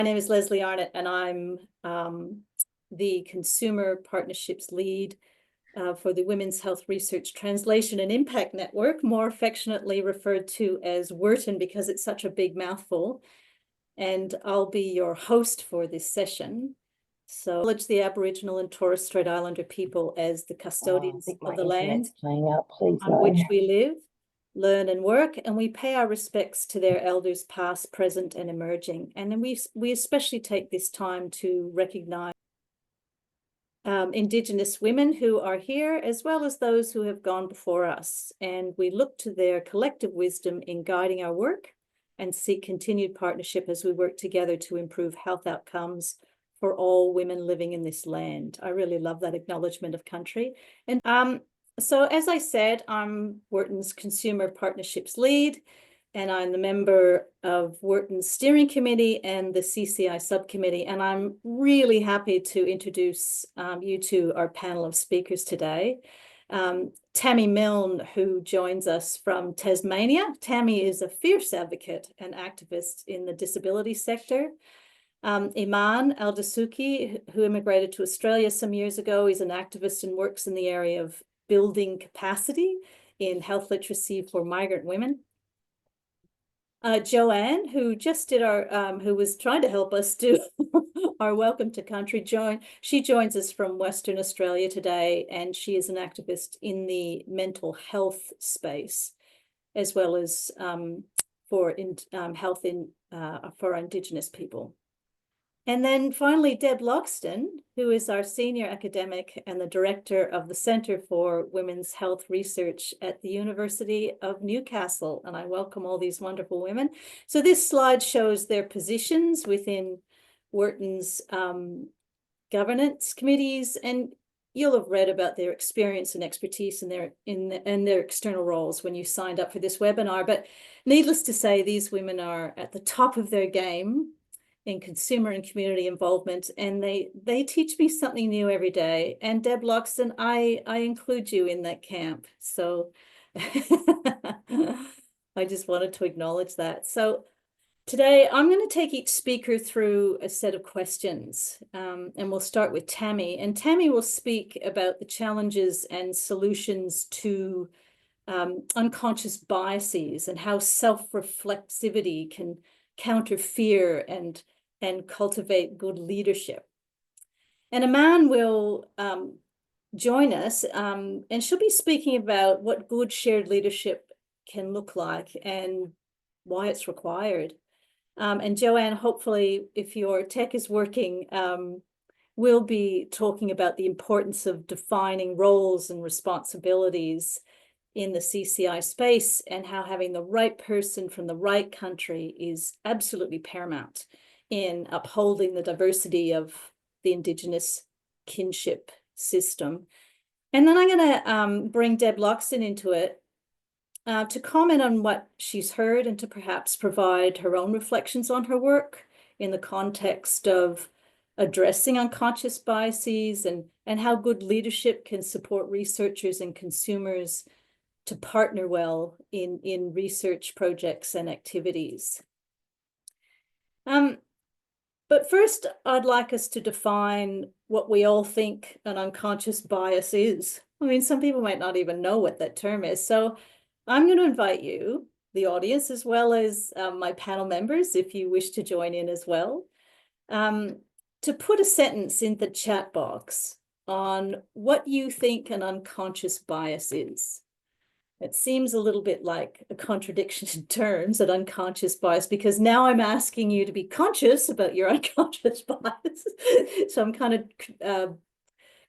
My name is Leslie Arnott, and I'm the Consumer Partnerships Lead for the Women's Health Research Translation and Impact Network, more affectionately referred to as WHRTN because it's such a big mouthful. And I'll be your host for this session. So, acknowledge the Aboriginal and Torres Strait Islander people as the custodians of the land on which we live, learn and work, and we pay our respects to their elders past, present and emerging. And then we especially take this time to recognise Indigenous women who are here, as well as those who have gone before us. And we look to their collective wisdom in guiding our work and seek continued partnership as we work together to improve health outcomes for all women living in this land. I really love that acknowledgement of country. And so as I said, I'm WHRTN's Consumer Partnerships Lead, and I'm the member of WHRTN's Steering Committee and the CCI Subcommittee. And I'm really happy to introduce you to our panel of speakers today. Tammy Milne, who joins us from Tasmania. Tammy is a fierce advocate and activist in the disability sector. Iman Al-Dasuki, who immigrated to Australia some years ago, is an activist and works in the area of building capacity in health literacy for migrant women. Joanne, who just did our, who was trying to help us do our Welcome to Country, she joins us from Western Australia today, and she is an activist in the mental health space, as well as for health for Indigenous people. And then finally, Deb Loxton, who is our senior academic and the director of the Centre for Women's Health Research at the University of Newcastle. And I welcome all these wonderful women. So this slide shows their positions within WHRTN's governance committees, and you'll have read about their experience and expertise in their external roles when you signed up for this webinar. But needless to say, these women are at the top of their game in consumer and community involvement, and they teach me something new every day. And Deb Loxton, I include you in that camp. So I just wanted to acknowledge that. So today I'm going to take each speaker through a set of questions, and we'll start with Tammy. And Tammy will speak about the challenges and solutions to unconscious biases and how self-reflexivity can counter fear and cultivate good leadership. And Iman will join us, and she'll be speaking about what good shared leadership can look like and why it's required. And Joanne, hopefully, if your tech is working, we'll be talking about the importance of defining roles and responsibilities in the CCI space, and how having the right person from the right country is absolutely paramount in upholding the diversity of the Indigenous kinship system. And then I'm going to bring Deb Loxton into it to comment on what she's heard and to perhaps provide her own reflections on her work in the context of addressing unconscious biases and how good leadership can support researchers and consumers to partner well in research projects and activities. But first, I'd like us to define what we all think an unconscious bias is. I mean, some people might not even know what that term is. So I'm going to invite you, the audience, as well as my panel members, if you wish to join in as well, to put a sentence in the chat box on what you think an unconscious bias is. It seems a little bit like a contradiction in terms, an unconscious bias, because now I'm asking you to be conscious about your unconscious bias. So I'm kind of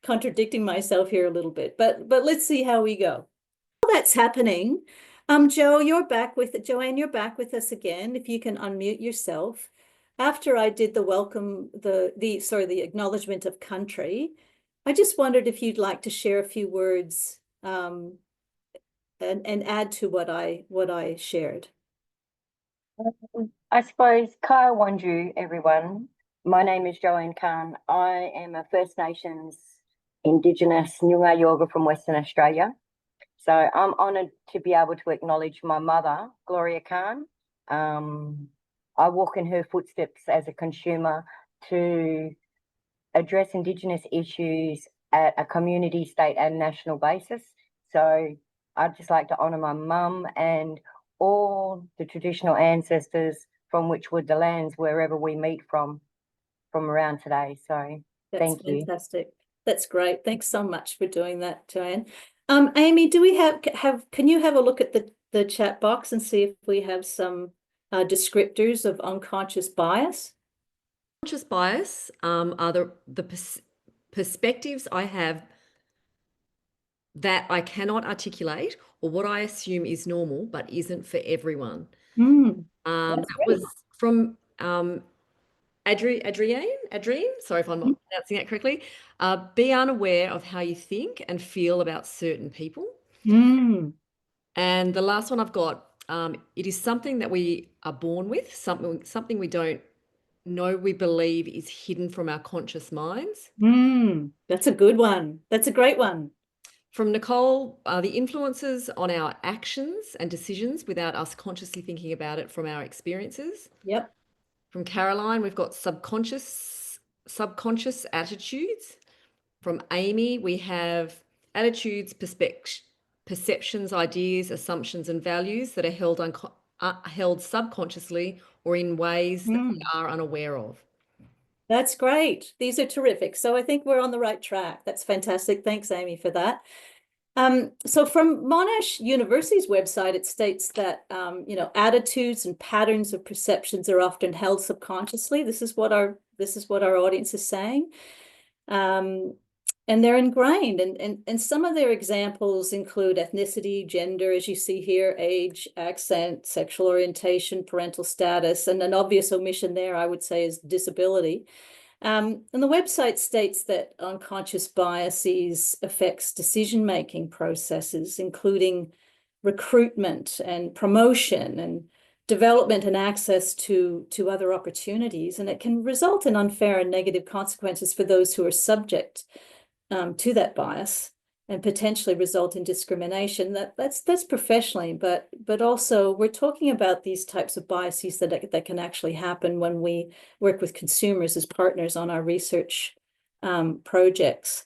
contradicting myself here a little bit, but let's see how we go. While that's happening, Joanne, you're back with us again. If you can unmute yourself. After I did the welcome, the acknowledgement of country, I just wondered if you'd like to share a few words and add to what I shared. I suppose, Kaya Wanju, everyone. My name is Joanne Khan. I am a First Nations Indigenous Noongar Yorga from Western Australia. So I'm honoured to be able to acknowledge my mother, Gloria Khan, I walk in her footsteps as a consumer to address Indigenous issues at a community, state, and national basis. So I'd just like to honour my mum and all the traditional ancestors from which were the lands wherever we meet from around today. So That's thank you. fantastic. That's great. Thanks so much for doing that, Joanne. Amy, do we can you have a look at the chat box and see if we have some descriptors of unconscious bias? Unconscious bias are the perspectives I have that I cannot articulate, or what I assume is normal but isn't for everyone. That was from Adrienne, sorry if I'm not pronouncing that correctly. Be unaware of how you think and feel about certain people. And the last one I've got, it is something that we are born with, something we don't know we believe is hidden from our conscious minds. That's a good one. That's a great one. From Nicole, the influences on our actions and decisions without us consciously thinking about it from our experiences. Yep. From Caroline, we've got subconscious attitudes. From Amy, we have attitudes, perceptions, ideas, assumptions, and values that are held subconsciously or in ways that we are unaware of. That's great. These are terrific. So I think we're on the right track. That's fantastic. Thanks, Amy, for that. So from Monash University's website, it states that, attitudes and patterns of perceptions are often held subconsciously. This is what our audience is saying. And they're ingrained. And some of their examples include ethnicity, gender, as you see here, age, accent, sexual orientation, parental status, and an obvious omission there, I would say, is disability. And the website states that unconscious biases affects decision-making processes, including recruitment and promotion and development and access to other opportunities. And it can result in unfair and negative consequences for those who are subject to that bias, and potentially result in discrimination. That's professionally, but also we're talking about these types of biases that can actually happen when we work with consumers as partners on our research projects.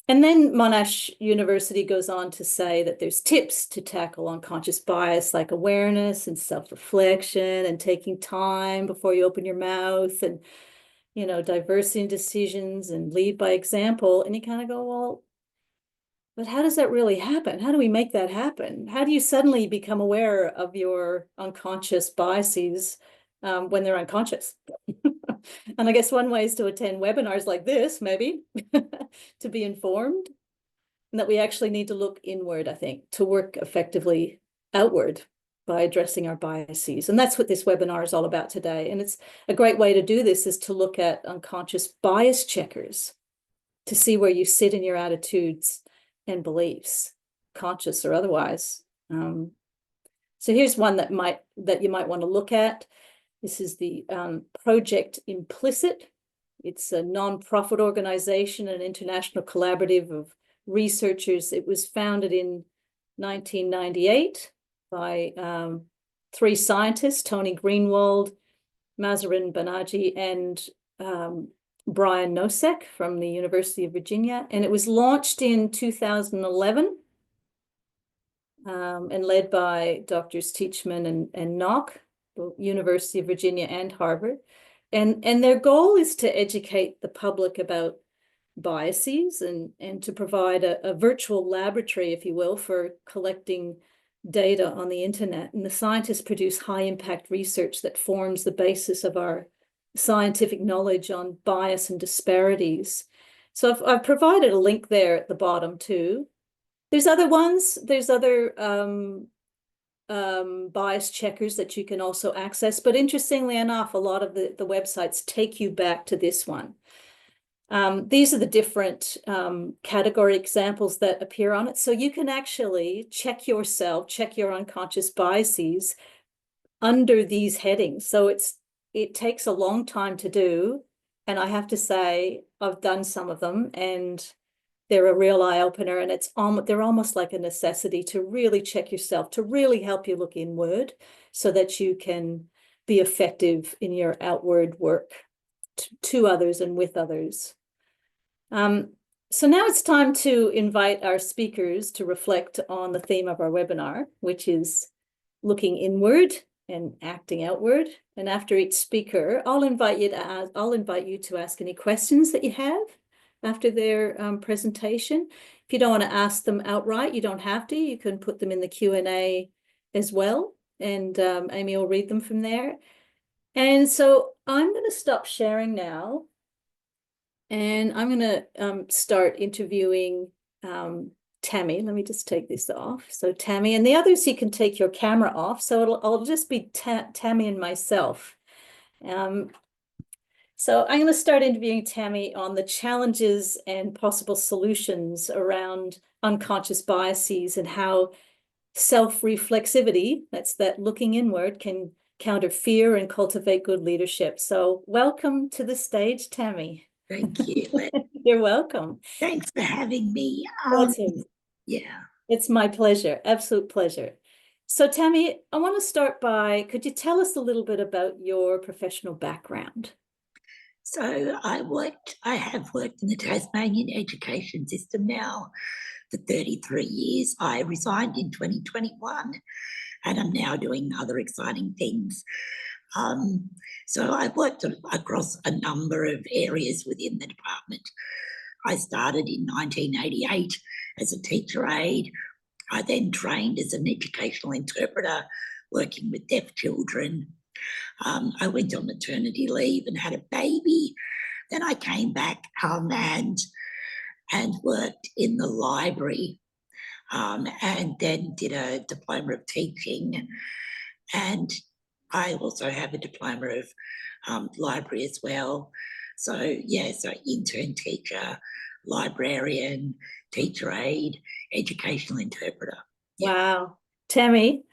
And then Monash University goes on to say that there's tips to tackle unconscious bias, like awareness and self-reflection and taking time before you open your mouth, and diversity in decisions and lead by example. And you kind of go, well, but how does that really happen? How do we make that happen? How do you suddenly become aware of your unconscious biases when they're unconscious? And I guess one way is to attend webinars like this, maybe, to be informed, and that we actually need to look inward, I think, to work effectively outward by addressing our biases. And that's what this webinar is all about today. And it's a great way to do this is to look at unconscious bias checkers to see where you sit in your attitudes and beliefs, conscious or otherwise. So here's one that you might want to look at. This is the Project Implicit. It's a non-profit organization, an international collaborative of researchers. It was founded in 1998 by 3 scientists, Tony Greenwald, Mazarin Banaji, and Brian Nosek from the University of Virginia. And it was launched in 2011 and led by Drs. Teachman and Nock, University of Virginia and Harvard. And their goal is to educate the public about biases and to provide a virtual laboratory, if you will, for collecting data on the internet. And the scientists produce high impact research that forms the basis of our scientific knowledge on bias and disparities. So I've provided a link there at the bottom too. There's other ones. There's other bias checkers that you can also access. But interestingly enough, a lot of the websites take you back to this one. These are the different category examples that appear on it. So you can actually check yourself, check your unconscious biases under these headings. So it takes a long time to do. And I have to say, I've done some of them and they're a real eye opener, and they're almost like a necessity to really check yourself, to really help you look inward so that you can be effective in your outward work to others and with others. So now it's time to invite our speakers to reflect on the theme of our webinar, which is looking inward and acting outward. And after each speaker, I'll invite you to ask any questions that you have after their presentation. If you don't want to ask them outright, you don't have to. You can put them in the Q&A as well, and Amy will read them from there. And so I'm going to stop sharing now, and I'm going to start interviewing Tammy. Let me just take this off. So Tammy, and the others, you can take your camera off. So I'll just be Tammy and myself. So I'm going to start interviewing Tammy on the challenges and possible solutions around unconscious biases and how self-reflexivity, that's that looking inward, can counter fear and cultivate good leadership. So welcome to the stage, Tammy. Thank you. You're welcome. Thanks for having me. Yeah. It's my pleasure. Absolute pleasure. So Tammy, I want to start by, could you tell us a little bit about your professional background? So I have worked in the Tasmanian education system now for 33 years. I resigned in 2021 and I'm now doing other exciting things. So I've worked across a number of areas within the department. I started in 1988 as a teacher aide. I then trained as an educational interpreter working with deaf children. I went on maternity leave and had a baby. Then I came back and worked in the library and then did a diploma of teaching. And I also have a diploma of library as well. So yeah, so intern teacher, librarian, teacher aide, educational interpreter. Yeah. Wow. Tammy,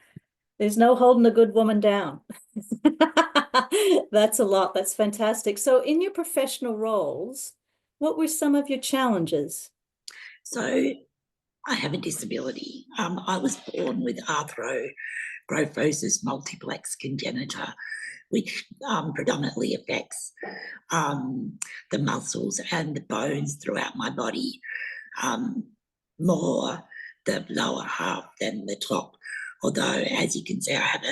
there's no holding a good woman down. That's a lot. That's fantastic. So in your professional roles, what were some of your challenges? So I have a disability. I was born with arthrogryposis multiplex congenita, which predominantly affects the muscles and the bones throughout my body, more the lower half than the top. Although, as you can see, I have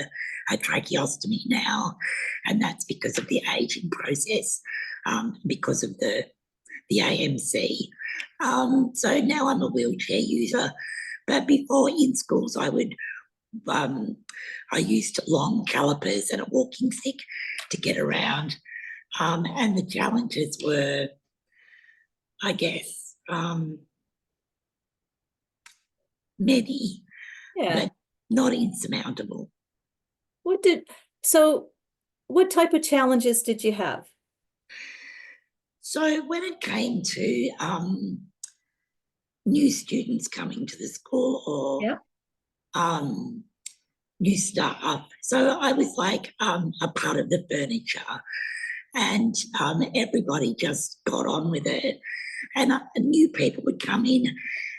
a tracheostomy now, and that's because of the aging process, because of the AMC. So now I'm a wheelchair user, but before in schools I used long calipers and a walking stick to get around, and the challenges were, I guess, many, but not insurmountable. What type of challenges did you have? So when it came to new students coming to the school or new staff, so I was like a part of the furniture, and everybody just got on with it, and new people would come in,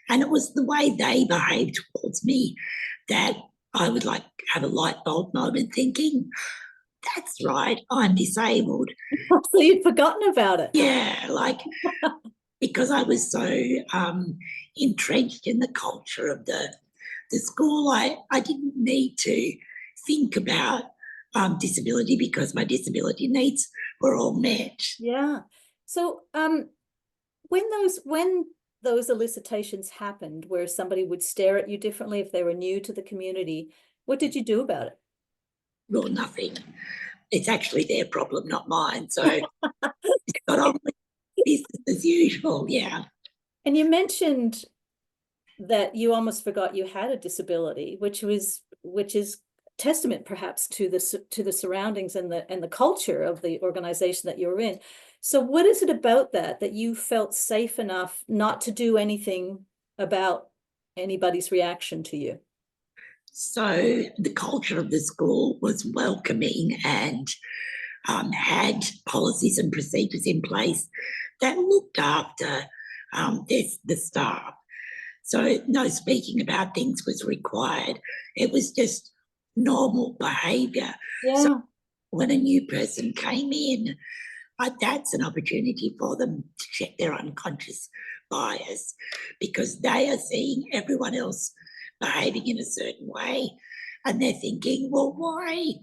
and it was the way they behaved towards me that I would like have a light bulb moment thinking, that's right, I'm disabled. So you'd forgotten about it. Yeah, like because I was so entrenched in the culture of the school, I didn't need to think about disability because my disability needs were all met. Yeah. So when those elicitations happened where somebody would stare at you differently if they were new to the community, what did you do about it? Well, nothing. It's actually their problem, not mine. So it's got on with business as usual, yeah. And you mentioned that you almost forgot you had a disability, which is testament perhaps to the surroundings and the culture of the organization that you're in. So what is it about that you felt safe enough not to do anything about anybody's reaction to you? So the culture of the school was welcoming and had policies and procedures in place that looked after the staff. So no speaking about things was required. It was just normal behaviour. Yeah. So when a new person came in, that's an opportunity for them to check their unconscious bias, because they are seeing everyone else behaving in a certain way and they're thinking, well, why?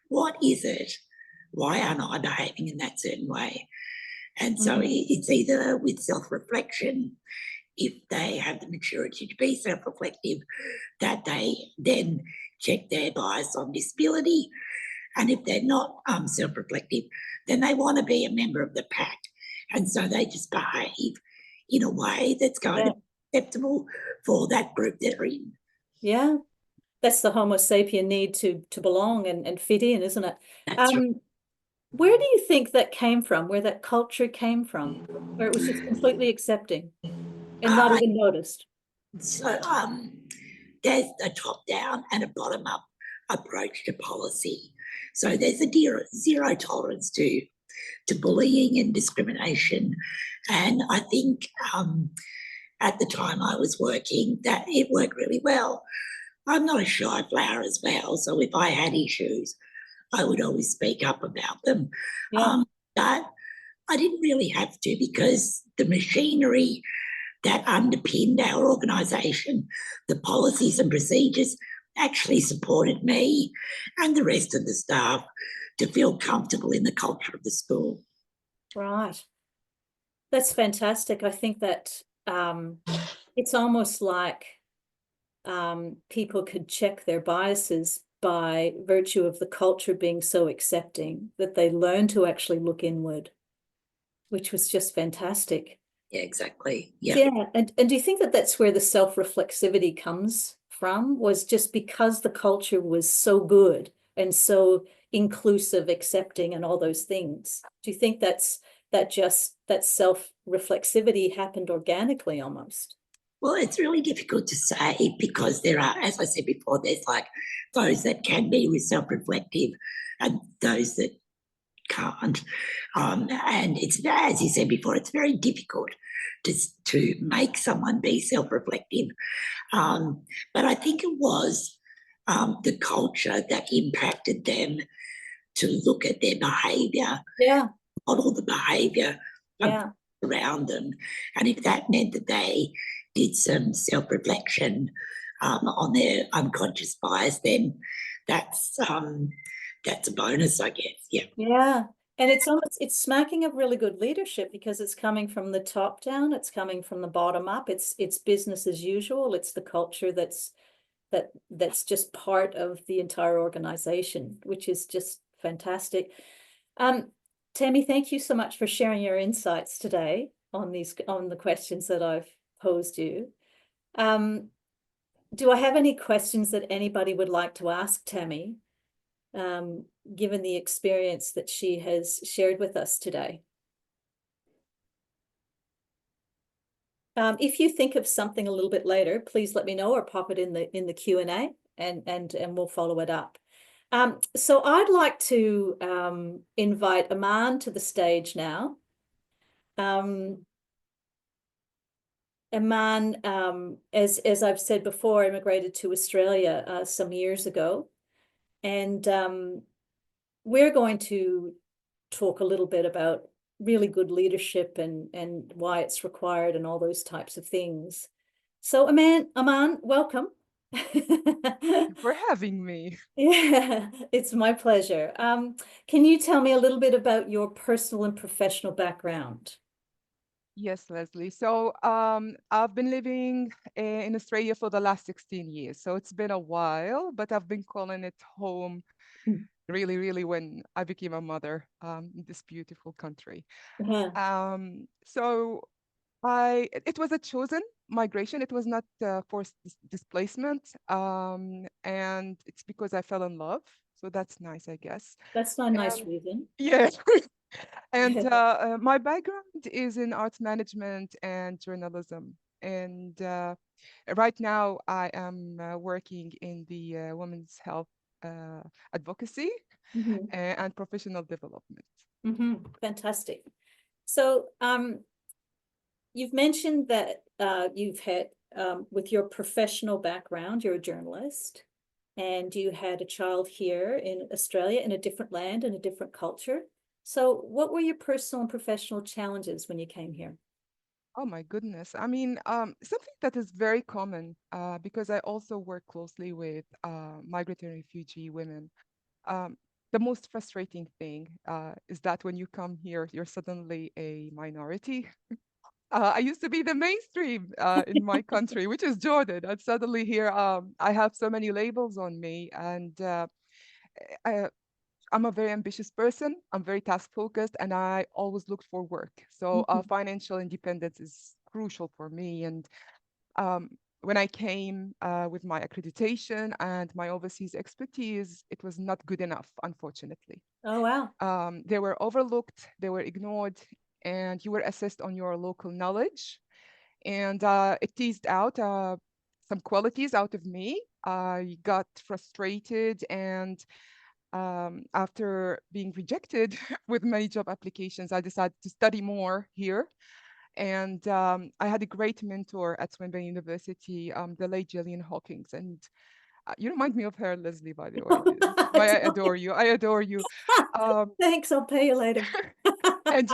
What is it? Why aren't I behaving in that certain way? And so it's either with self-reflection, if they have the maturity to be self-reflective, that they then check their bias on disability. And if they're not self-reflective, then they want to be a member of the pack. And so they just behave in a way that's going to be acceptable for that group they're in. Yeah. That's the Homo sapien need to belong and fit in, isn't it? That's right. Where do you think that came from, where that culture came from, where it was just completely accepting and not even noticed? So there's a top-down and a bottom-up approach to policy. So there's a zero tolerance to bullying and discrimination. And I think at the time I was working, that it worked really well. I'm not a shy flower as well. So if I had issues, I would always speak up about them. Yeah. But I didn't really have to, because the machinery that underpinned our organisation, the policies and procedures, actually supported me and the rest of the staff to feel comfortable in the culture of the school. Right. That's fantastic. I think that it's almost like people could check their biases by virtue of the culture being so accepting that they learn to actually look inward, which was just fantastic. Yeah, exactly. Yeah. Yeah. And do you think that that's where the self-reflexivity comes from, was just because the culture was so good and so inclusive, accepting, and all those things? Do you think that self-reflexivity happened organically almost? Well, it's really difficult to say, because there are, as I said before, there's like those that can be self-reflective and those that can't. And it's, as you said before, it's very difficult to make someone be self-reflective. But I think it was the culture that impacted them to look at their behaviour, model the behaviour around them. And if that meant that they did some self-reflection on their unconscious bias, then that's a bonus, I guess. Yeah. Yeah. And it's smacking of really good leadership, because it's coming from the top down, it's coming from the bottom up, it's business as usual, it's the culture that's just part of the entire organization, which is just fantastic. Tammy, thank you so much for sharing your insights today on the questions that I've posed you. Do I have any questions that anybody would like to ask Tammy, given the experience that she has shared with us today? If you think of something a little bit later, please let me know, or pop it in the Q&A, and we'll follow it up. So I'd like to invite Aman to the stage now. Aman, as I've said before, immigrated to Australia some years ago, and we're going to talk a little bit about really good leadership and why it's required and all those types of things. So Aman, welcome. For having me. Yeah, it's my pleasure. Can you tell me a little bit about your personal and professional background? Yes, Leslie. So I've been living in Australia for the last 16 years. So it's been a while, but I've been calling it home really, really when I became a mother in this beautiful country. So it was a chosen migration. It was not forced displacement. And it's because I fell in love. So that's nice, I guess. That's not a nice reason. Yeah. And my background is in arts management and journalism. And right now I am working in the women's health advocacy and professional development. Fantastic. So you've mentioned that you've had, with your professional background, you're a journalist. and you had a child here in Australia in a different land and a different culture. So what were your personal and professional challenges when you came here? Oh my goodness. I mean, something that is very common, because I also work closely with migrant and refugee women. Um, the most frustrating thing is that when you come here, you're suddenly a minority. I used to be the mainstream in my country, which is Jordan, and suddenly here I have so many labels on me, and I, I'm a very ambitious person. I'm very task focused, and I always looked for work. So Mhm. financial independence is crucial for me. And um, when I came with my accreditation and my overseas expertise, it was not good enough, unfortunately. Oh, wow. They were overlooked, they were ignored, and you were assessed on your local knowledge. And it teased out some qualities out of me. I got frustrated, and after being rejected with many job applications, I decided to study more here. And I had a great mentor at Swinburne University, the late Gillian Hawkins. And you remind me of her, Leslie, by the way. This is why I adore you. I adore you. Um, Thanks, I'll pay you later. and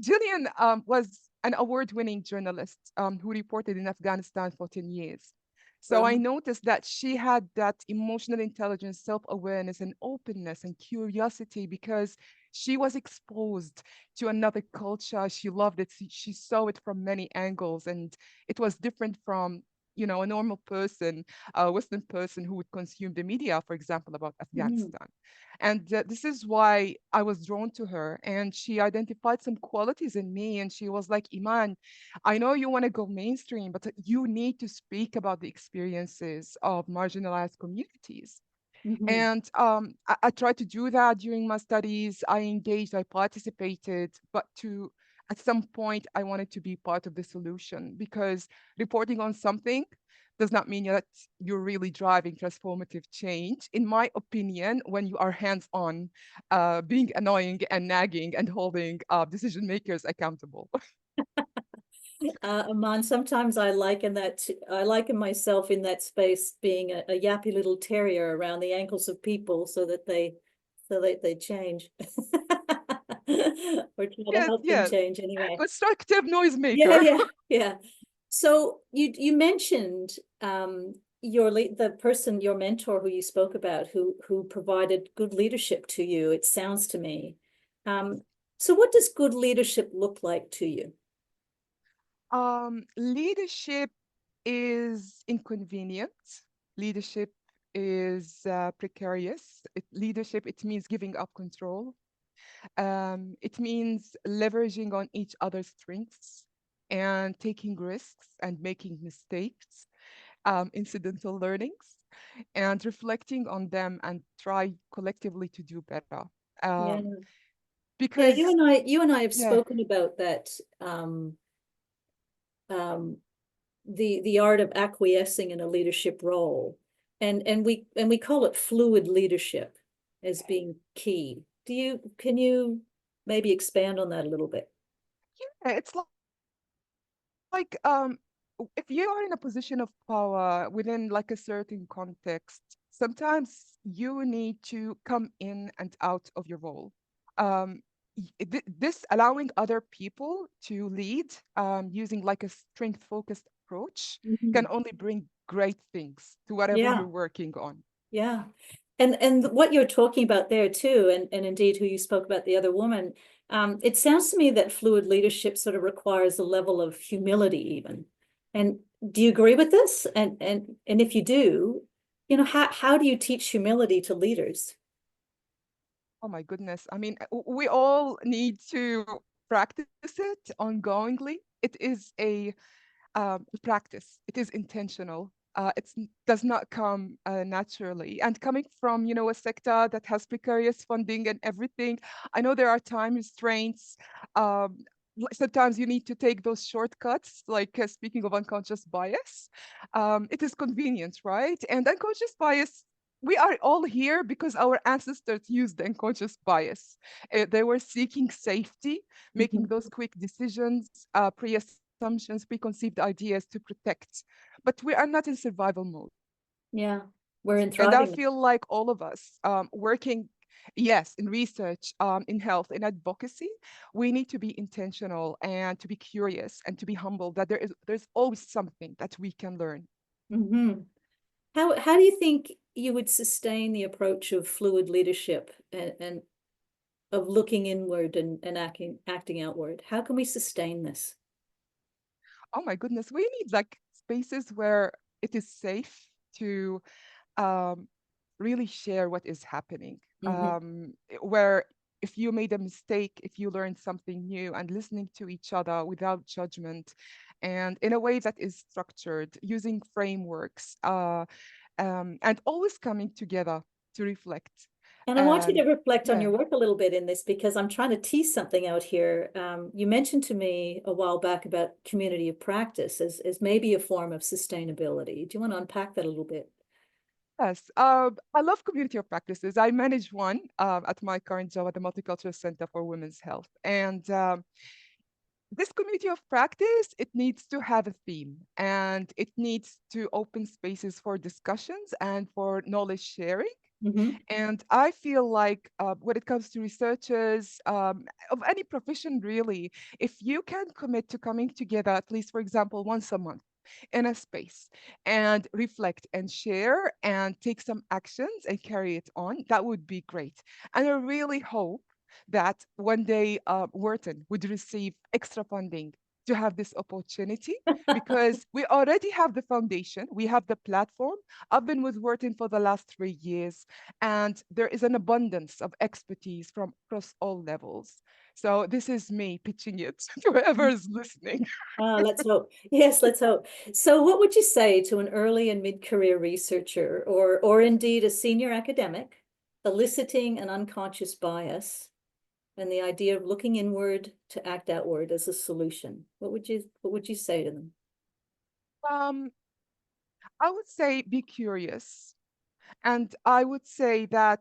Gillian was an award-winning journalist who reported in Afghanistan for 10 years. So I Wow. noticed that she had that emotional intelligence, self-awareness, and openness and curiosity because she was exposed to another culture. She loved it. She saw it from many angles, and it was different from, a normal person, a Western person who would consume the media, for example, about Mm. Afghanistan. And this is why I was drawn to her. And she identified some qualities in me. And she was like, Iman, I know you want to go mainstream, but you need to speak about the experiences of marginalized communities. Mhm. And I tried to do that during my studies. I engaged, I participated, but at some point, I wanted to be part of the solution because reporting on something does not mean that you're really driving transformative change. In my opinion, when you are hands-on, being annoying and nagging and holding decision makers accountable. Aman, sometimes I liken myself in that space being a yappy little terrier around the ankles of people so that they change. Or try to Yes, help them yes. change anyway. Constructive Yeah, noisemaker. yeah, yeah. So you mentioned the person, your mentor who you spoke about, who provided good leadership to you, it sounds to me. So what does good leadership look like to you? Leadership is inconvenient. Leadership is precarious. Leadership, it means giving up control. It means leveraging on each other's strengths and taking risks and making mistakes, incidental learnings, and reflecting on them and try collectively to do better. Yeah. Um, Yeah, because, you and I have yeah, spoken about that, um, the art of acquiescing in a leadership role, and we call it fluid leadership as being key. Can you maybe expand on that a little bit? it's like if you are in a position of power within like a certain context, sometimes you need to come in and out of your role. um this allowing other people to lead using like a strength focused approach can Mhm. only bring great things to whatever Yeah. you're working on. Yeah. And what you're talking about there too, and indeed who you spoke about, the other woman, it sounds to me that fluid leadership sort of requires a level of humility even. And do you agree with this? And if you do, how do you teach humility to leaders? Oh my goodness. I mean, we all need to practice it ongoingly. It is a practice. It is intentional. Does not come naturally. And coming from, a sector that has precarious funding and everything, I know there are time restraints. Um, Sometimes you need to take those shortcuts, like speaking of unconscious bias. It is convenient, right? And unconscious bias, we are all here because our ancestors used the unconscious bias. They were seeking safety, making Mhm. those quick decisions, pre-assumptions, preconceived ideas to protect. But we are not in survival mode. Yeah. We're in And I thriving. feel like all of us working, yes, in research, in health, in advocacy, we need to be intentional and to be curious and to be humble that there's always something that we can learn. Mm-hmm. How do you think you would sustain the approach of fluid leadership and of looking inward and acting outward? How can we sustain this? Oh my goodness, we need like spaces where it is safe to um, really share what is happening. Mm-hmm. Where if you made a mistake, if you learned something new, and listening to each other without judgment, and in a way that is structured, using frameworks, and always coming together to reflect. And I want you And to reflect on yeah, your work a little bit in this because I'm trying to tease something out here. You mentioned to me a while back about community of practice as maybe a form of sustainability. Do you want to unpack that a little bit? yes, I love community of practices. I manage one at my current job at the Multicultural Center for Women's Health. And this community of practice, it needs to have a theme, and it needs to open spaces for discussions and for knowledge sharing. Mm-hmm. And I feel like when it comes to researchers of any profession, really, if you can commit to coming together, at least, for example, once a month in a space and reflect and share and take some actions and carry it on, that would be great. And I really hope that one day Wharton would receive extra funding to have this opportunity, because we already have the foundation, we have the platform. I've been with Wharton for the last 3 years, and there is an abundance of expertise from across all levels. So this is me pitching it to whoever is listening. Let's hope. Yes, let's hope. So what would you say to an early and mid-career researcher or indeed a senior academic eliciting an unconscious bias and the idea of looking inward to act outward as a solution? What would you say to them? Um, I would say be curious. And I would say that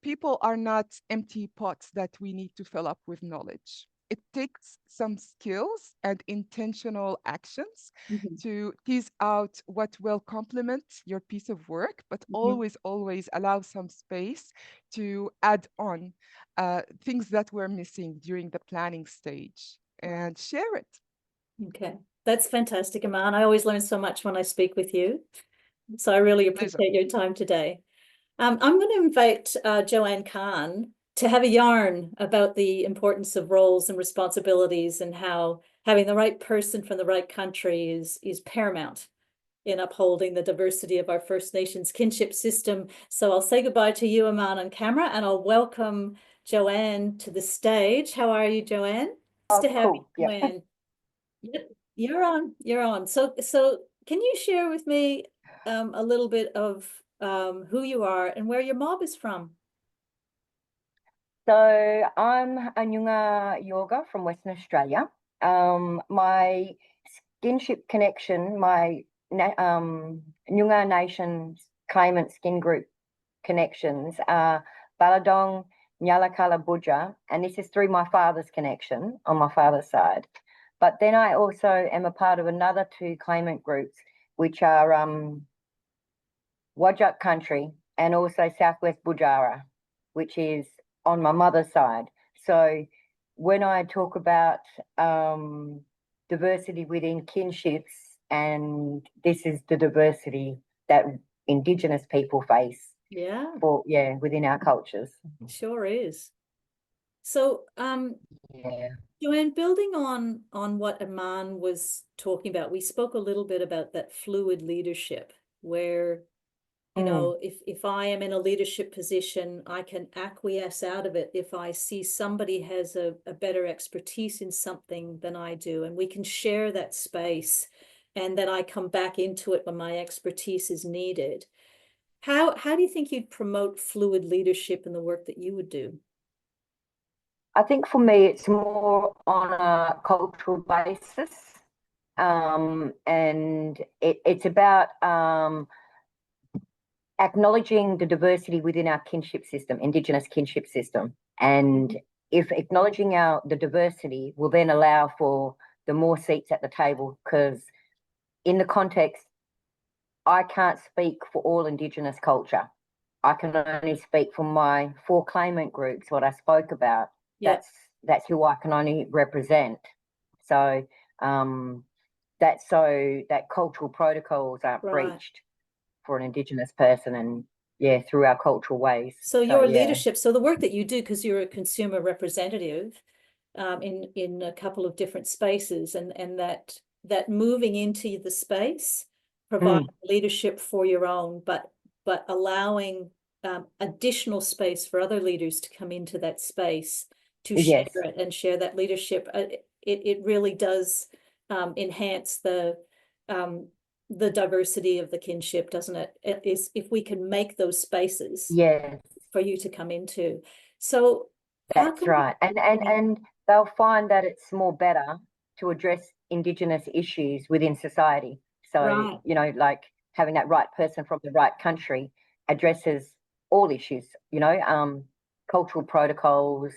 people are not empty pots that we need to fill up with knowledge. It takes some skills and intentional actions Mm-hmm. to tease out what will complement your piece of work, but Mm-hmm. always allow some space to add on things that were missing during the planning stage and share it. Okay, that's fantastic, Aman. I always learn so much when I speak with you. So I really Pleasure. appreciate your time today. I'm going to invite Joanne Kahn to have a yarn about the importance of roles and responsibilities and how having the right person from the right country is paramount in upholding the diversity of our First Nations kinship system. So I'll say goodbye to you, Aman, on camera, and I'll welcome Joanne to the stage. How are you, Joanne? Nice Oh, to have you, cool. Yeah. Joanne. Yep, you're on. You're on. So can you share with me a little bit of who you are and where your mob is from? So I'm a Noongar Yorga from Western Australia. My skinship connection, my Noongar Nation claimant skin group connections are Baladong, Nyalakala Budja, and this is through my father's connection on my father's side. But then I also am a part of another two claimant groups, which are Wajak country and also Southwest Bujara, which is on my mother's side. So when I talk about diversity within kinships, and this is the diversity that Indigenous people face Yeah, within our cultures. sure is. So Yeah. Joanne, building on what Aman was talking about, we spoke a little bit about that fluid leadership where you know, if I am in a leadership position, I can acquiesce out of it if I see somebody has a better expertise in something than I do, and we can share that space, and then I come back into it when my expertise is needed. How do you think you'd promote fluid leadership in the work that you would do? I think for me, it's more on a cultural basis. And it's about acknowledging the diversity within our kinship system, Indigenous kinship system. And if acknowledging the diversity will then allow for the more seats at the table, because in the context I can't speak for all Indigenous culture. I can only speak for my 4 claimant groups, what I spoke about. Yeah. That's who I can only represent. So that's so that cultural protocols aren't Right. breached for an Indigenous person, and yeah, through our cultural ways. So your yeah. leadership, so the work that you do, because you're a consumer representative in a couple of different spaces, and that moving into the space provide leadership for your own, but allowing additional space for other leaders to come into that space to share Yes. it and share that leadership. It really does enhance the diversity of the kinship, doesn't it? It is, if we can make those spaces Yes, for you to come into. So how that's can right. And they'll find that it's more better to address Indigenous issues within society. So, Right. you know, like having that right person from the right country addresses all issues, you know, cultural protocols,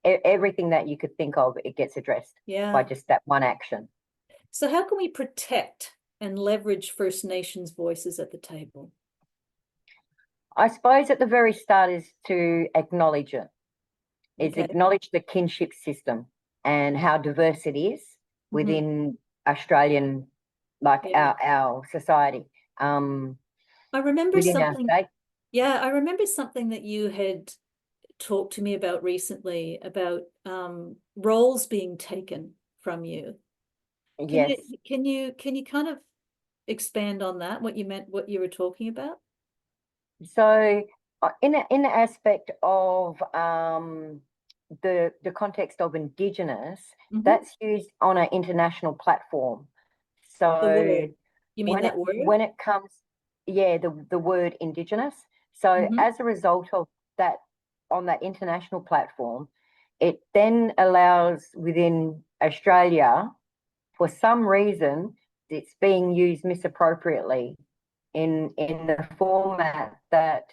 everything that you could think of, it gets addressed by just that one action. So how can we protect and leverage First Nations voices at the table? I suppose at the very start is to acknowledge it, is Okay. acknowledge the kinship system and how diverse it is within Australian, like our society. I remember Within our something. state. Yeah, I remember something that you had talked to me about recently about roles being taken from you. Yes. Can you kind of expand on that? What you meant, what you were talking about? So in the aspect of the context of Indigenous, that's used on an international platform. The So word. You mean that word? when it comes, yeah, the word Indigenous. So as a result of that, on that international platform, it then allows within Australia, for some reason, it's being used misappropriately in the format that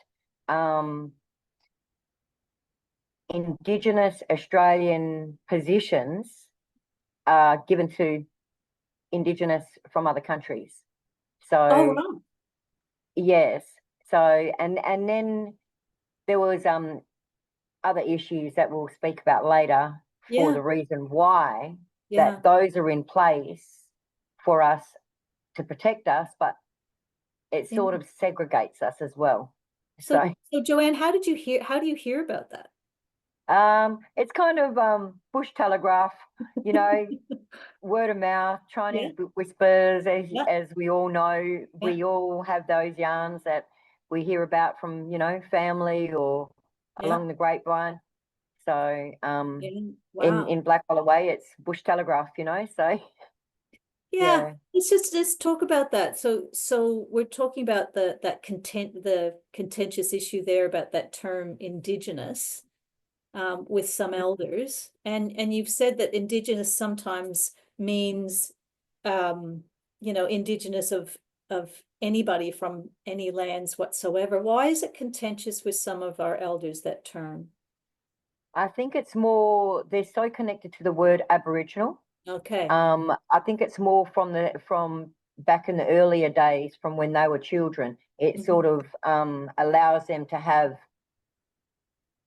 Indigenous Australian positions are given to Indigenous from other countries. So wow. yes, so and then there was other issues that we'll speak about later for the reason why that those are in place for us to protect us, but it sort of segregates us as well. So Joanne, how do you hear about that? It's kind of bush telegraph, you know, word of mouth, Chinese whispers, as we all know. We all have those yarns that we hear about from, you know, family or along the grapevine. So Wow. in Blackwater Way, it's bush telegraph, you know, so yeah. Let's talk about that. So we're talking about the contentious issue there about that term Indigenous with some elders, and you've said that Indigenous sometimes means you know, Indigenous of anybody from any lands whatsoever. Why is it contentious with some of our elders, that term? I think it's more, they're so connected to the word Aboriginal. Okay. I think it's more from back in the earlier days, from when they were children. It sort of allows them to have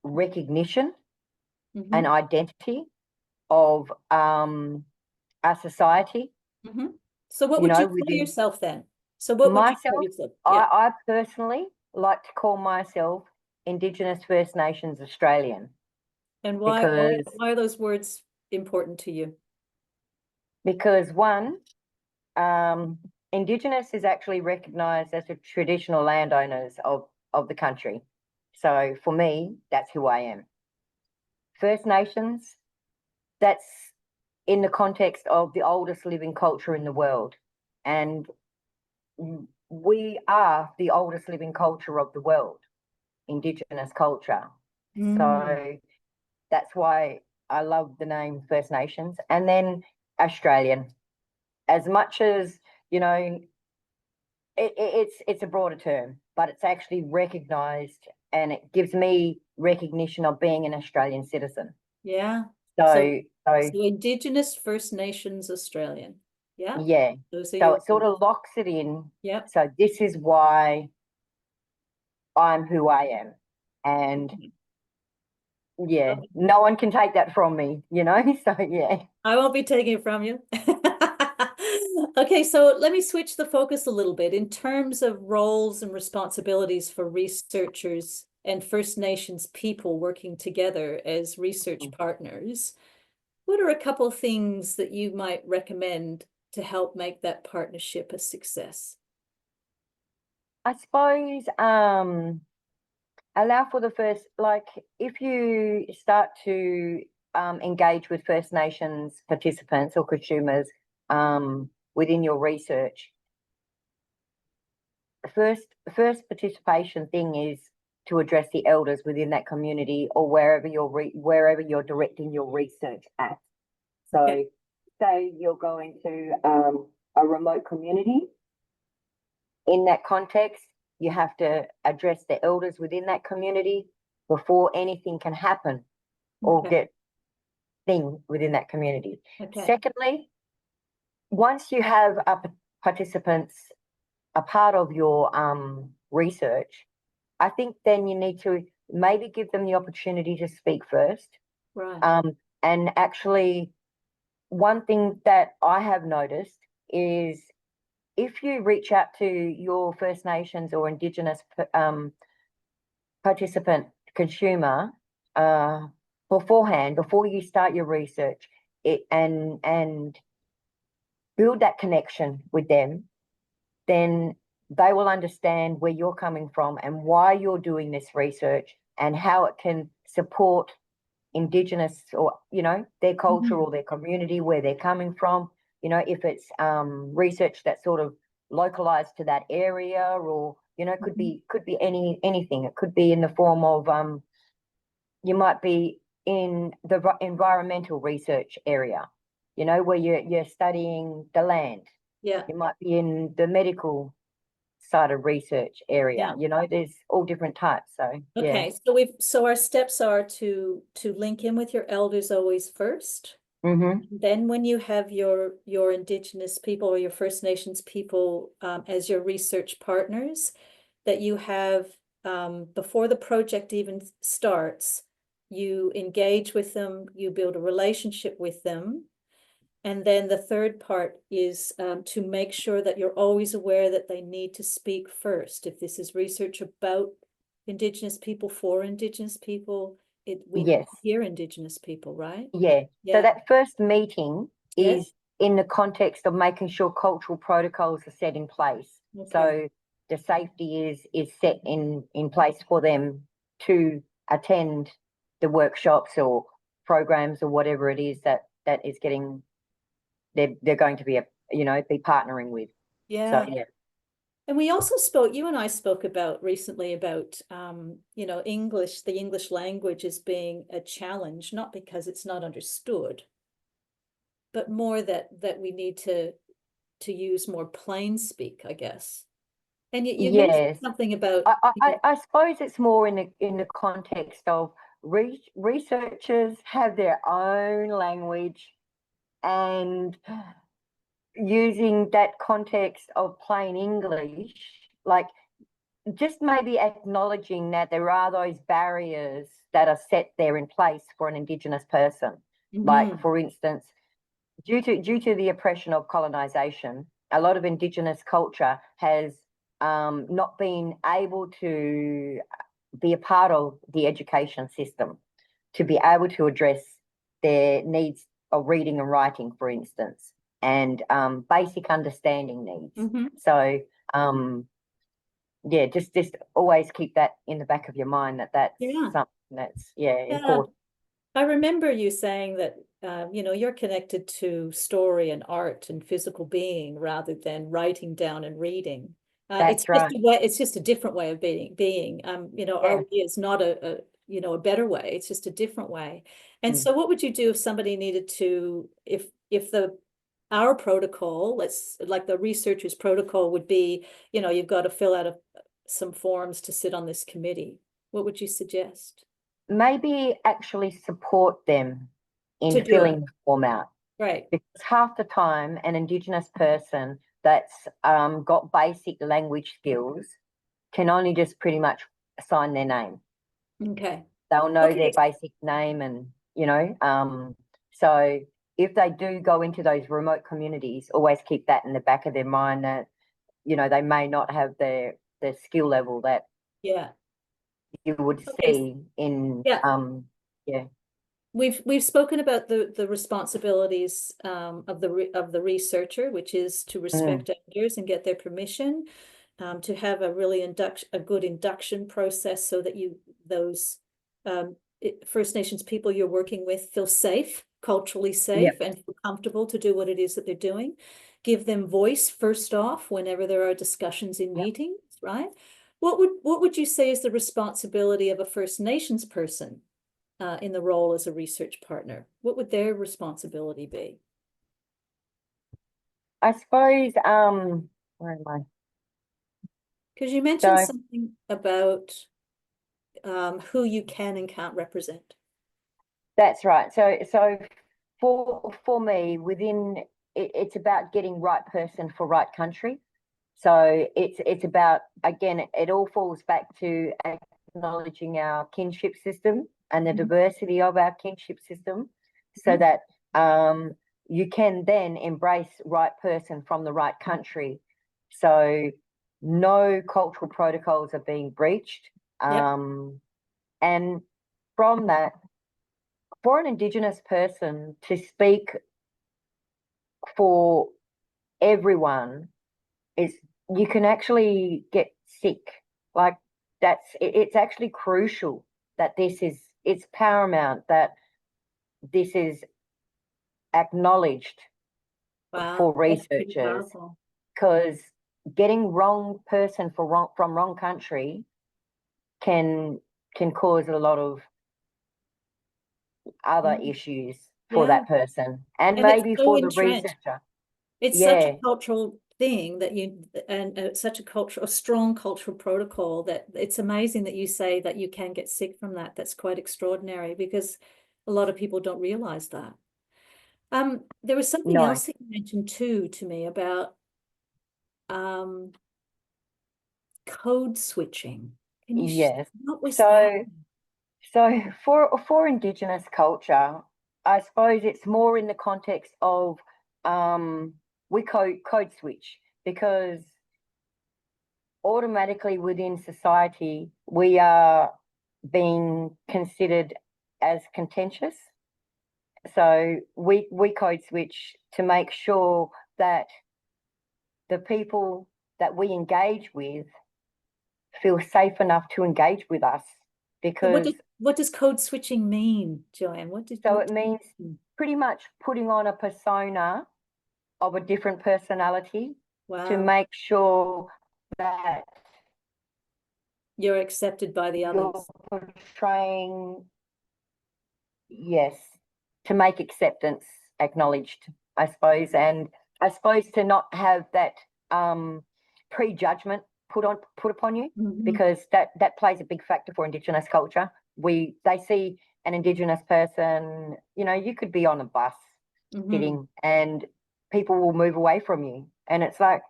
recognition and identity of our society. So what would you call yourself then? So what would you call yourself? I personally like to call myself Indigenous First Nations Australian. And why are those words important to you? Because one, Indigenous is actually recognised as a traditional landowners of the country. So for me, that's who I am. First Nations, that's in the context of the oldest living culture in the world. And we are the oldest living culture of the world, Indigenous culture. So that's why I love the name First Nations. And then Australian. As much as, you know, it's a broader term, but it's actually recognised, and it gives me recognition of being an Australian citizen. Yeah. So Indigenous First Nations Australian. Yeah. Yeah. Those are So your it sort of locks it in. yeah. So this is why I'm who I am. And yeah, no one can take that from me, you know? So yeah. I won't be taking it from you. Okay, so let me switch the focus a little bit in terms of roles and responsibilities for researchers and First Nations people working together as research partners. What are a couple of things that you might recommend to help make that partnership a success? I suppose allow for the first, like if you start to engage with First Nations participants or consumers within your research, the first participation thing is to address the elders within that community or wherever you're directing your research at. So Okay. say you're going to a remote community. In that context, you have to address the elders within that community before anything can happen or Okay. get thing within that community. Okay. Secondly, once you have participants a part of your research, I think then you need to maybe give them the opportunity to speak first. Right. And actually, one thing that I have noticed is if you reach out to your First Nations or Indigenous participant consumer beforehand, before you start your research, and build that connection with them, then they will understand where you're coming from and why you're doing this research and how it can support Indigenous or, you know, their culture or their community, where they're coming from. You know, if it's research that's sort of localized to that area, or, you know, could be anything. It could be in the form of you might be in the environmental research area, you know, where you're studying the land. Yeah. You might be in the medical side of research area. Yeah. You know, there's all different types. So yeah. Okay, so our steps are to link in with your elders always first. Then when you have your Indigenous people or your First Nations people as your research partners, that you have before the project even starts, you engage with them, you build a relationship with them. And then the third part is to make sure that you're always aware that they need to speak first. If this is research about Indigenous people for Indigenous people, we need Yes. to hear Indigenous people, right? Yeah. Yeah. So that first meeting Yes. is in the context of making sure cultural protocols are set in place. Okay. So the safety is set in place for them to attend the workshops or programs or whatever it is that is getting they're going to be be partnering with. Yeah. So yeah. And we also spoke, you and I spoke about recently about, English, the English language as being a challenge, not because it's not understood, but more that we need to use more plain speak, I guess. And you mentioned Yes. something about, I suppose it's more in the context of researchers have their own language, and using that context of plain English, like just maybe acknowledging that there are those barriers that are set there in place for an Indigenous person. Like, for instance, due to the oppression of colonization, a lot of Indigenous culture has not been able to be a part of the education system, to be able to address their needs of reading and writing, for instance, and basic understanding needs. So yeah, just always keep that in the back of your mind, that's something that's important. I remember you saying that you're connected to story and art and physical being rather than writing down and reading. That's right. It's just a different way of being. Our way is not a better way. It's just a different way. And so what would you do if somebody needed to, if our protocol, like the researcher's protocol would be, you've got to fill out some forms to sit on this committee. What would you suggest? Maybe actually support them in To do filling it. the form out. Right. because half the time an Indigenous person that's got basic language skills can only just pretty much sign their name. Okay. They'll know Okay. their basic name and, so if they do go into those remote communities, always keep that in the back of their mind that, they may not have the skill level that Yeah. you would Okay. see in, Yeah. yeah. We've spoken about the responsibilities of the researcher, which is to respect others and get their permission, to have a really a good induction process so that those First Nations people you're working with feel safe, culturally safe, Yep. and feel comfortable to do what it is that they're doing. Give them voice first off whenever there are discussions in Yep. meetings, right? What would you say is the responsibility of a First Nations person in the role as a research partner? What would their responsibility be? I suppose, where am I? Because you mentioned So something about who you can and can't represent. that's right. So for me, it's about getting right person for right country. So it's about, again, it all falls back to acknowledging our kinship system and the diversity of our kinship system, so that you can then embrace right person from the right country. So no cultural protocols are being breached. And from that, for an Indigenous person to speak for everyone is, you can actually get sick. Like it's actually crucial that it's paramount that this is acknowledged Wow, for that's pretty researchers, powerful. because getting wrong person from wrong country can cause a lot of other issues for Yeah, that person and and it's maybe so for the entrenched. researcher. It's such a Yeah, cultural thing that such a strong cultural protocol that it's amazing that you say that you can get sick from that. That's quite extraordinary because a lot of people don't realize that. There was something no, else that you mentioned too to me about um, code switching. Can you yes. what was that? So for Indigenous culture, I suppose it's more in the context of we code switch because automatically within society we are being considered as contentious. So we code switch to make sure that the people that we engage with feel safe enough to engage with us, So because what does code switching mean, Joanne? so it means pretty much putting on a persona of a different personality to Wow, make sure that you're accepted by the you're others. portraying, yes, to make acceptance acknowledged, I suppose, and I suppose to not have that prejudgment put upon you, because that plays a big factor for Indigenous culture. They see an Indigenous person, you could be on a bus sitting and people will move away from you, and it's like,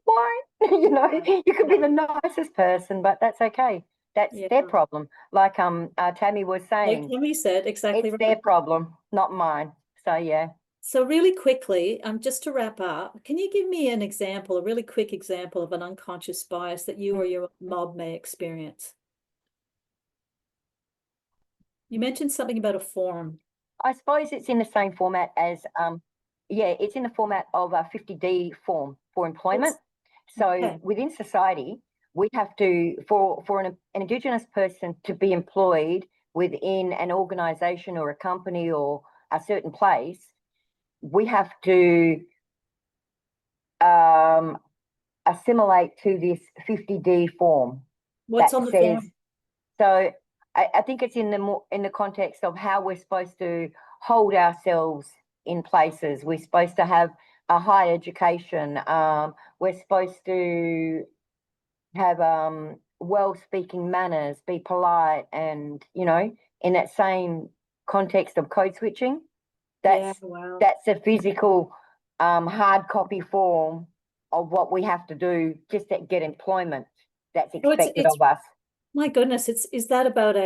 why? You could be the nicest person, but that's okay. That's Yeah. their problem. Like Tammy was Like saying, Tammy said, exactly it's right. their problem, not mine. So yeah. So really quickly, just to wrap up, can you give me an example, a really quick example of an unconscious bias that you or your mob may experience? You mentioned something about a form. I suppose it's in the same format as it's in the format of a 50D form for employment. So Okay. within society, we have to, for an Indigenous person to be employed within an organization or a company or a certain place, we have to assimilate to this 50D form What's that on the says, form? so I think it's in the context of how we're supposed to hold ourselves in places. We're supposed to have a high education. We're supposed to have well-speaking manners, be polite, and in that same context of code switching, That's wow. that's a physical hard copy form of what we have to do just to get employment that's Oh, expected it's of us. my goodness, is that about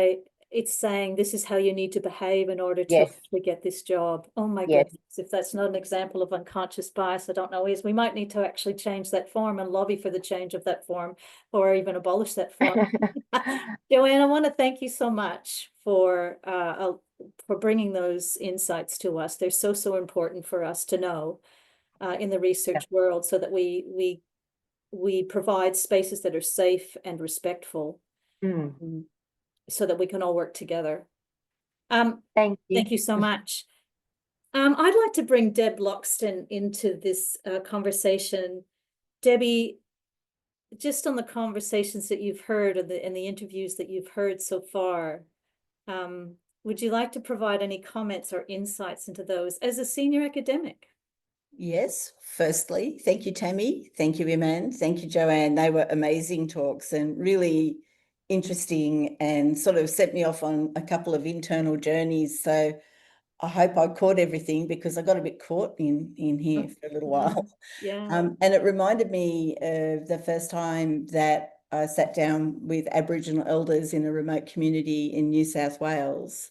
it's saying this is how you need to behave in order to Yes, actually get this job. Oh my yes. goodness. If that's not an example of unconscious bias, I don't know is. We might need to actually change that form and lobby for the change of that form or even abolish that form. Joanne, I want to thank you so much for bringing those insights to us. They're so important for us to know in the research world so that we provide spaces that are safe and respectful. Mm. So that we can all work together. Thank you. Thank you so much. I'd like to bring Deb Loxton into this conversation. Debbie, just on the conversations that you've heard and the interviews that you've heard so far, would you like to provide any comments or insights into those as a senior academic? Yes, firstly, thank you, Tammy. Thank you, Iman. Thank you, Joanne. They were amazing talks and really interesting and sort of set me off on a couple of internal journeys. So I hope I caught everything because I got a bit caught in here for a little while. Yeah. And it reminded me of the first time that I sat down with Aboriginal elders in a remote community in New South Wales.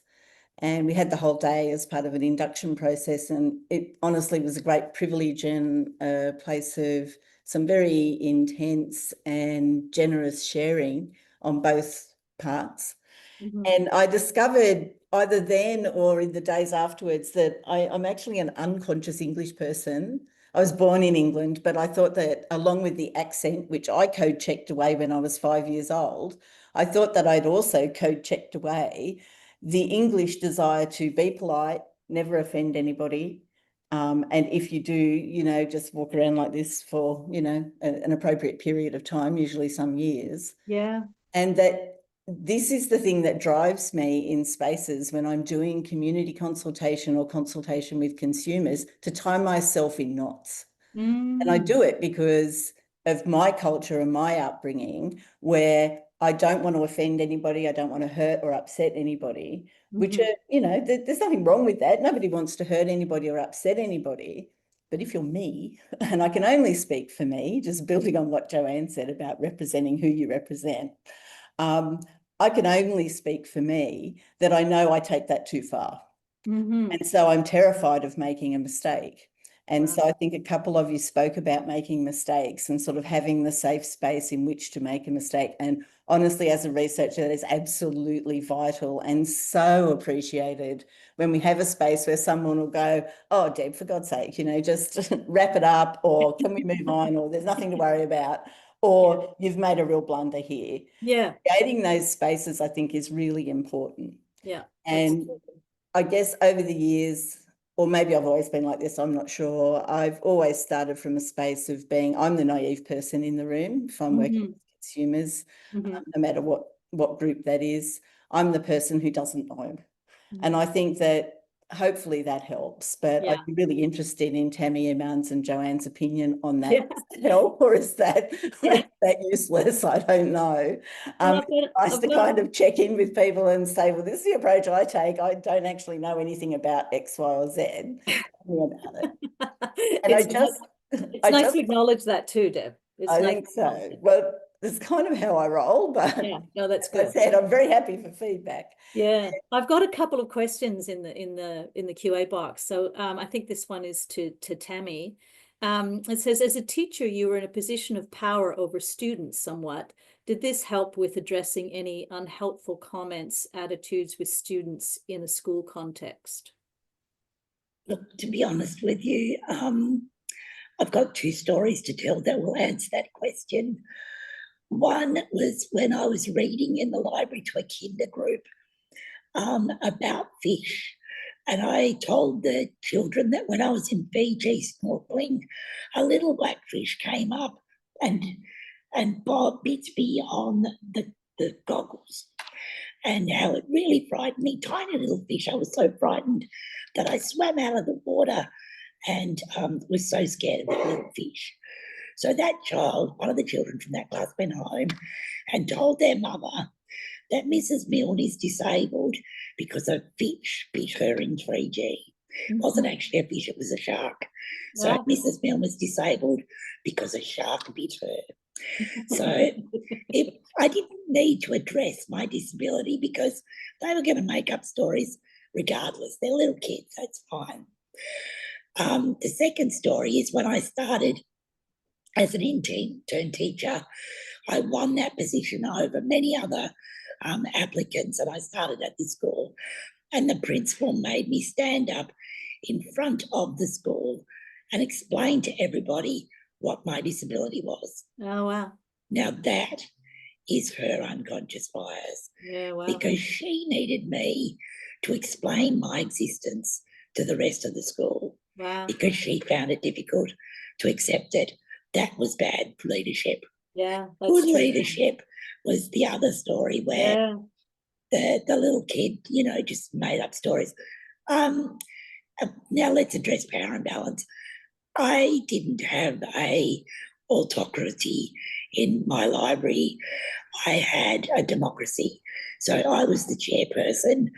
And we had the whole day as part of an induction process. And it honestly was a great privilege and a place of some very intense and generous sharing on both parts. And I discovered either then or in the days afterwards that I'm actually an unconscious English person. I was born in England, but I thought that along with the accent, which I code checked away when I was 5 years old, I thought that I'd also code checked away the English desire to be polite, never offend anybody. And if you do, just walk around like this for, an appropriate period of time, usually some years. Yeah. And that this is the thing that drives me in spaces when I'm doing community consultation or consultation with consumers to tie myself in knots. And I do it because of my culture and my upbringing, where I don't want to offend anybody. I don't want to hurt or upset anybody, which are, there's nothing wrong with that. Nobody wants to hurt anybody or upset anybody. But if you're me, and I can only speak for me, just building on what Joanne said about representing who you represent, I can only speak for me that I know I take that too far. And so I'm terrified of making a mistake. And so I think a couple of you spoke about making mistakes and sort of having the safe space in which to make a mistake. And honestly, as a researcher, that is absolutely vital and so appreciated when we have a space where someone will go, oh, Deb, for God's sake, just wrap it up, or can we move on, or there's nothing to worry about, or you've made a real blunder here. Yeah. Creating those spaces, I think, is really important. Yeah. And I guess over the years, or maybe I've always been like this, I'm not sure. I've always started from a space of I'm the naive person in the room if I'm working with consumers, no matter what group that is. I'm the person who doesn't know. And I think that hopefully that helps. But I'd be really interested in Tammy, Iman's and Joanne's opinion on that. Yeah. Does that help, or is that useless? I don't know. Well, Nice to kind of check in with people and say, well, this is the approach I take. I don't actually know anything about X, Y, or Z. Tell me about it. And it's nice to acknowledge that too, Deb. I think so. Well, that's kind of how I roll, but yeah, no, that's good. As I said, I'm very happy for feedback. Yeah, I've got a couple of questions in the QA box. So I think this one is to Tammy. It says, as a teacher, you were in a position of power over students somewhat. Did this help with addressing any unhelpful comments, attitudes with students in a school context? Look, to be honest with you, I've got two stories to tell that will answer that question. One was when I was reading in the library to a kinder group about fish. And I told the children that when I was in Fiji snorkeling, a little blackfish came up and bit me on the goggles, and how it really frightened me. Tiny little fish. I was so frightened that I swam out of the water and was so scared of that little fish. So that child, one of the children from that class, went home and told their mother that Mrs. Milne is disabled because a fish bit her in 3G. It wasn't actually a fish, it was a shark. So Wow. Mrs. Milne was disabled because a shark bit her. So I didn't need to address my disability because they were going to make up stories regardless. They're little kids, that's fine. The second story is when I started as an intern teacher, I won that position over many other applicants, and I started at the school. And the principal made me stand up in front of the school and explain to everybody what my disability was. Oh, wow. Now that is her unconscious bias. Yeah, wow. Because she needed me to explain my existence to the rest of the school. Wow. Because she found it difficult to accept it. That was bad leadership. Yeah, that's Good true. leadership was the other story where Yeah. the little kid, you know, just made up stories. Now let's address power imbalance. I didn't have a autocracy in my library. I had a democracy. So I was the chairperson,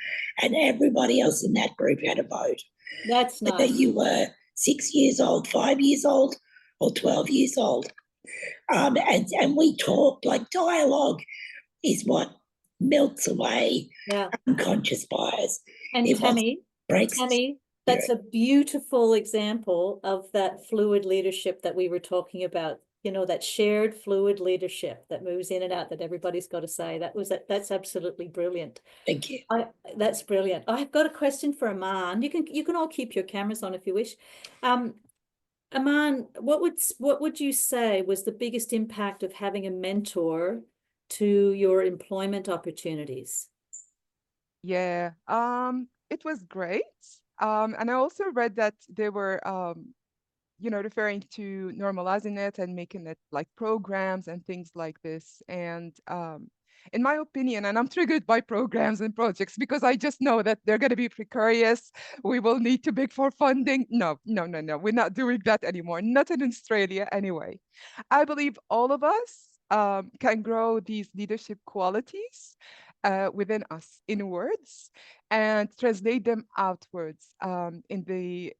and everybody else in that group had a vote. That's Whether nice. you were 6 years old, 5 years old, or 12 years old. And we talked, like dialogue is what melts away Yeah. unconscious bias. And It Tammy, breaks that's a beautiful example of that fluid leadership that we were talking about. You know, that shared fluid leadership that moves in and out that everybody's got to say. That's absolutely brilliant. Thank you. That's brilliant. I've got a question for Aman. You can all keep your cameras on if you wish. Aman, what would you say was the biggest impact of having a mentor to your employment opportunities? Yeah, it was great. And I also read that they were, you know, referring to normalizing it and making it like programs and things like this. And in my opinion, and I'm triggered by programs and projects because I just know that they're going to be precarious. We will need to beg for funding. No, no, no, no. We're not doing that anymore. Not in Australia anyway. I believe all of us can grow these leadership qualities within us inwards and translate them outwards in the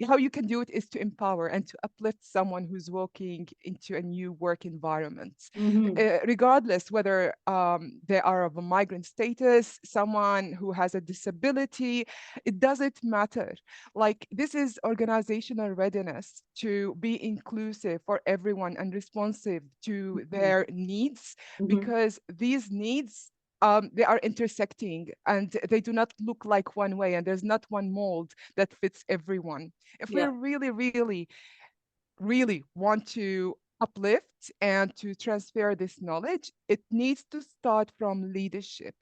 how you can do it is to empower and to uplift someone who's walking into a new work environment, regardless whether they are of a migrant status, someone who has a disability. It doesn't matter. Like, this is organizational readiness to be inclusive for everyone and responsive to their needs, because these needs they are intersecting and they do not look like one way, and there's not one mold that fits everyone. If we really, really, really want to uplift and to transfer this knowledge, it needs to start from leadership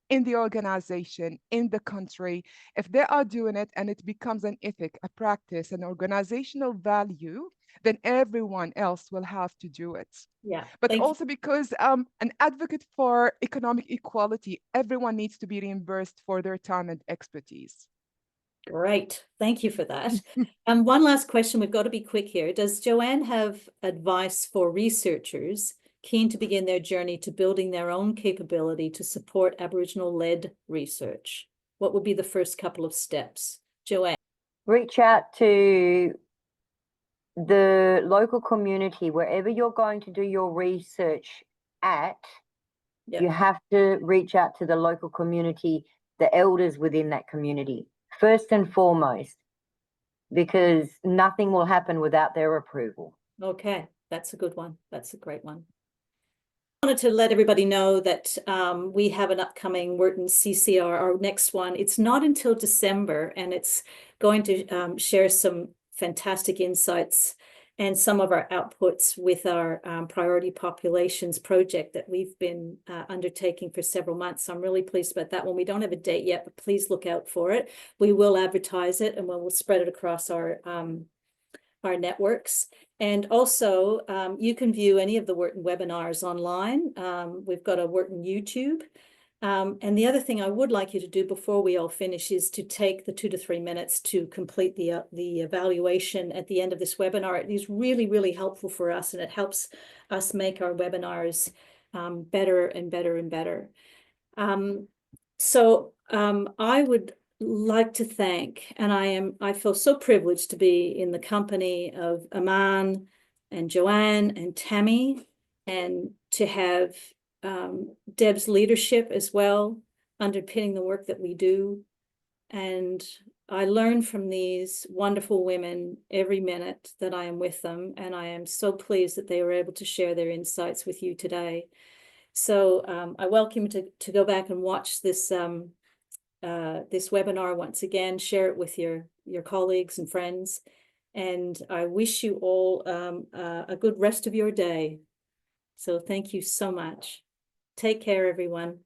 in the organization, in the country. If they are doing it and it becomes an ethic, a practice, an organizational value, then everyone else will have to do it. Yeah. But also because an advocate for economic equality, everyone needs to be reimbursed for their time and expertise. Great. Thank you for that. And one last question. We've got to be quick here. Does Joanne have advice for researchers keen to begin their journey to building their own capability to support Aboriginal-led research? What would be the first couple of steps? Joanne? Reach out to the local community, wherever you're going to do your research at. You have to reach out to the local community, the elders within that community, first and foremost, because nothing will happen without their approval. Okay, that's a good one. That's a great one. I wanted to let everybody know that we have an upcoming Wharton CCR, our next one. It's not until December, and it's going to share some fantastic insights and some of our outputs with our priority populations project that we've been undertaking for several months. I'm really pleased about that one. We don't have a date yet, but please look out for it. We will advertise it and we'll spread it across our networks. And also, you can view any of the Wharton webinars online. We've got a Wharton YouTube. And the other thing I would like you to do before we all finish is to take the 2 to 3 minutes to complete the evaluation at the end of this webinar. It is really, really helpful for us, and it helps us make our webinars better and better and better. I would like to thank, and I feel so privileged to be in the company of Aman and Joanne and Tammy, and to have Deb's leadership as well, underpinning the work that we do. And I learn from these wonderful women every minute that I am with them, and I am so pleased that they were able to share their insights with you today. So I welcome you to go back and watch this this webinar once again, share it with your colleagues and friends, and I wish you all a good rest of your day. So thank you so much. Take care, everyone.